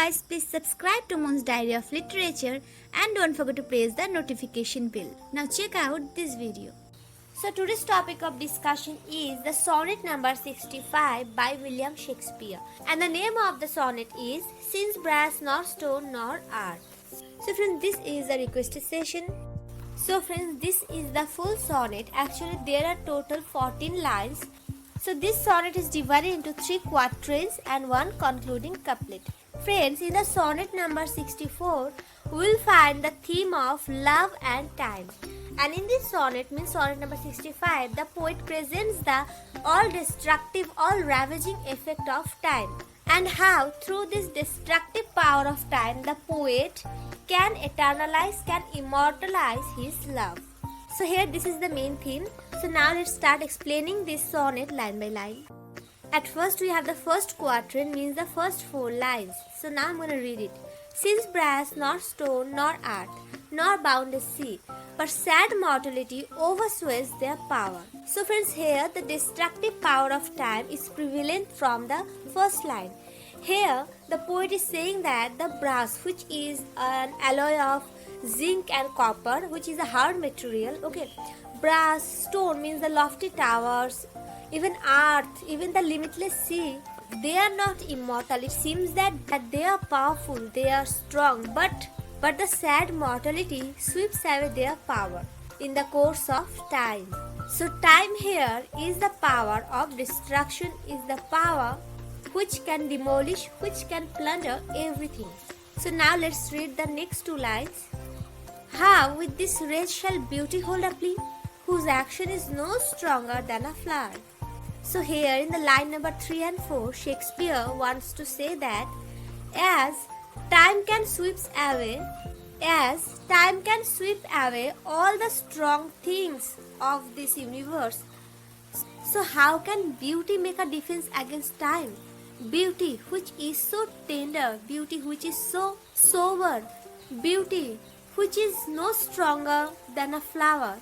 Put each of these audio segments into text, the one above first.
guys, please subscribe to Moon's Diary of Literature and don't forget to press the notification bell. Now check out this video. So today's topic of discussion is the sonnet number 65 by William Shakespeare. And the name of the sonnet is Since Brass Nor Stone Nor Earth. So friends, this is the requested session. So friends, this is the full sonnet. Actually there are total 14 lines. So this sonnet is divided into 3 quatrains and 1 concluding couplet. Friends, in the sonnet number 64, we will find the theme of love and time. And in this sonnet, means sonnet number 65, the poet presents the all-destructive, all-ravaging effect of time. And how, through this destructive power of time, the poet can eternalize, can immortalize his love. So here this is the main theme. So now let's start explaining this sonnet line by line. At first we have the first quatrain, means the first 4 lines. So now I'm going to read it. Since brass nor stone nor earth nor boundless sea, but sad mortality overswears their power. So friends, here the destructive power of time is prevalent from the first line. Here the poet is saying that the brass, which is an alloy of zinc and copper, which is a hard material, okay, brass, stone means the lofty towers, even earth, even the limitless sea, they are not immortal. It seems that they are powerful, they are strong, but the sad mortality sweeps away their power in the course of time. So time here is the power of destruction, is the power which can demolish, which can plunder everything. So now let's read the next 2 lines. How with this wretch shall beauty hold a plea, whose action is no stronger than a flower? So here in the line number 3 and 4, Shakespeare wants to say that as time can sweep away all the strong things of this universe, so how can beauty make a defense against time? Beauty which is so tender, beauty which is so sober, beauty which is no stronger than a flower.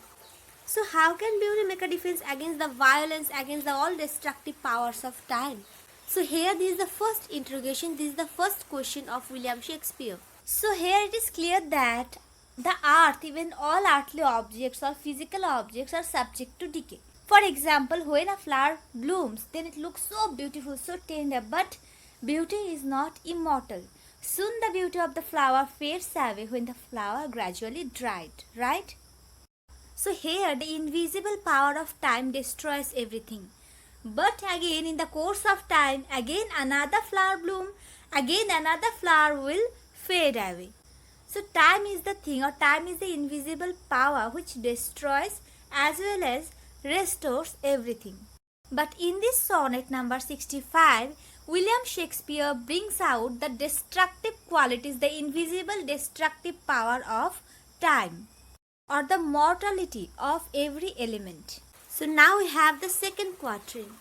So how can beauty make a defense against the violence, against the all destructive powers of time? So here this is the first interrogation, this is the first question of William Shakespeare. So here it is clear that the earth, even all earthly objects or physical objects are subject to decay. For example, when a flower blooms, then it looks so beautiful, so tender, but beauty is not immortal. Soon the beauty of the flower fades away when the flower gradually dried, right? So here the invisible power of time destroys everything. But again in the course of time, again another flower bloom, again another flower will fade away. So time is the thing, or time is the invisible power which destroys as well as restores everything. But in this sonnet number 65, William Shakespeare brings out the destructive qualities, the invisible destructive power of time, or the mortality of every element. So now we have the second quatrain.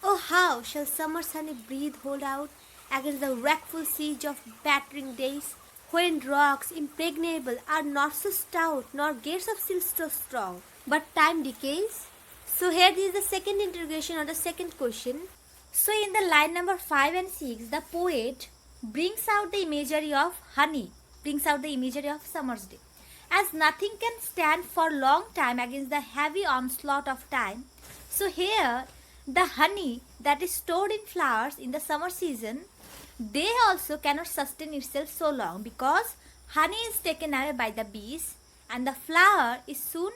Oh, how shall summer's sunny breath hold out against the wrackful siege of battering days, when rocks impregnable are not so stout, nor gates of steel so strong, but time decays? So here is the second interrogation, or the second question. So in the line number 5 and 6, the poet brings out the imagery of honey, brings out the imagery of summer's day. As nothing can stand for long time against the heavy onslaught of time, so here the honey that is stored in flowers in the summer season, they also cannot sustain itself so long, because honey is taken away by the bees and the flower is soon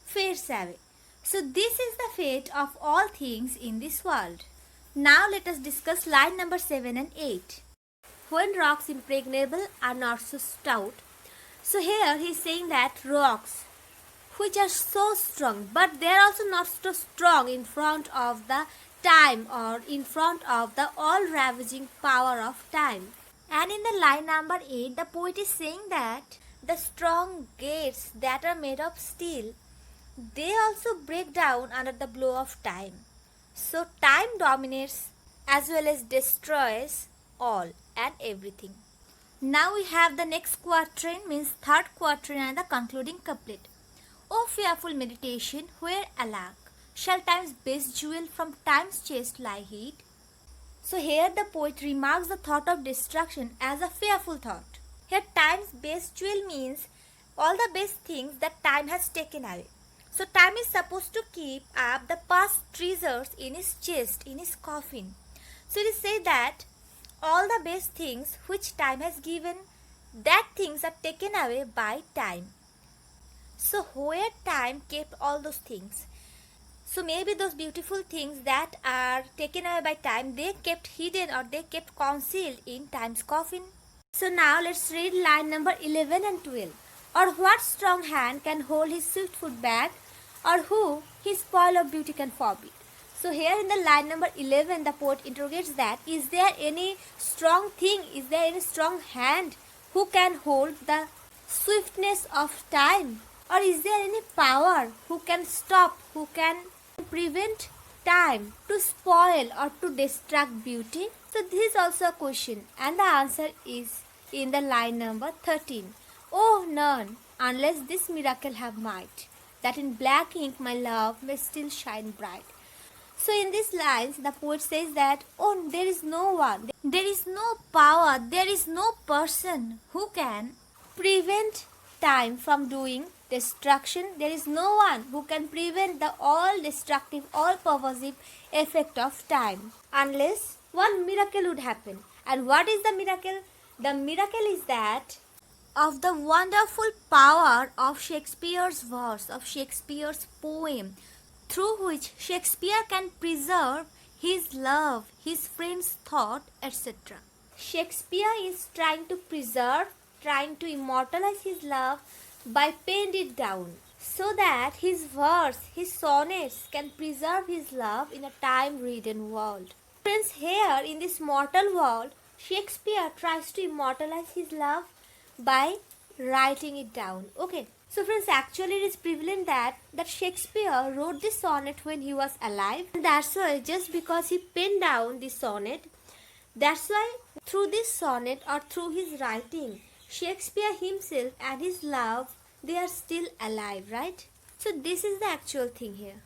fades away. So this is the fate of all things in this world. Now let us discuss line number 7 and 8. When rocks impregnable are not so stout. So here he is saying that rocks which are so strong, but they are also not so strong in front of the time, or in front of the all-ravaging power of time. And in the line number 8, the poet is saying that the strong gates that are made of steel, they also break down under the blow of time. So time dominates as well as destroys all and everything. Now we have the next quatrain, means third quatrain and the concluding couplet. O fearful meditation, where alack shall time's best jewel from time's chest lie hid? So here the poet remarks the thought of destruction as a fearful thought. Here time's best jewel means all the best things that time has taken away. So time is supposed to keep up the past treasures in his chest, in his coffin. So it is said that all the best things which time has given, that things are taken away by time. So where time kept all those things? So maybe those beautiful things that are taken away by time, they kept hidden or they kept concealed in time's coffin. So now let's read line number 11 and 12. Or what strong hand can hold his swift foot back, or who his spoil of beauty can forbid? So here in the line number 11, the poet interrogates that, is there any strong thing, is there any strong hand who can hold the swiftness of time? Or is there any power who can stop, who can prevent time to spoil or to distract beauty? So this is also a question, and the answer is in the line number 13. Oh, none, unless this miracle have might, that in black ink my love may still shine bright. So in these lines, the poet says that, oh, there is no one, there is no power, there is no person who can prevent time from doing destruction. There is no one who can prevent the all-destructive, all-pervasive effect of time, unless one miracle would happen. And what is the miracle? The miracle is that of the wonderful power of Shakespeare's verse, of Shakespeare's poem, through which Shakespeare can preserve his love, his friend's thought, etc. Shakespeare is trying to preserve, trying to immortalize his love by penning it down, so that his verse, his sonnets can preserve his love in a time-ridden world. Friends, here in this mortal world, Shakespeare tries to immortalize his love by writing it down. Okay. So friends, actually it is prevalent that Shakespeare wrote this sonnet when he was alive. And that's why, just because he penned down this sonnet, that's why through this sonnet or through his writing, Shakespeare himself and his love, they are still alive, right? So this is the actual thing here.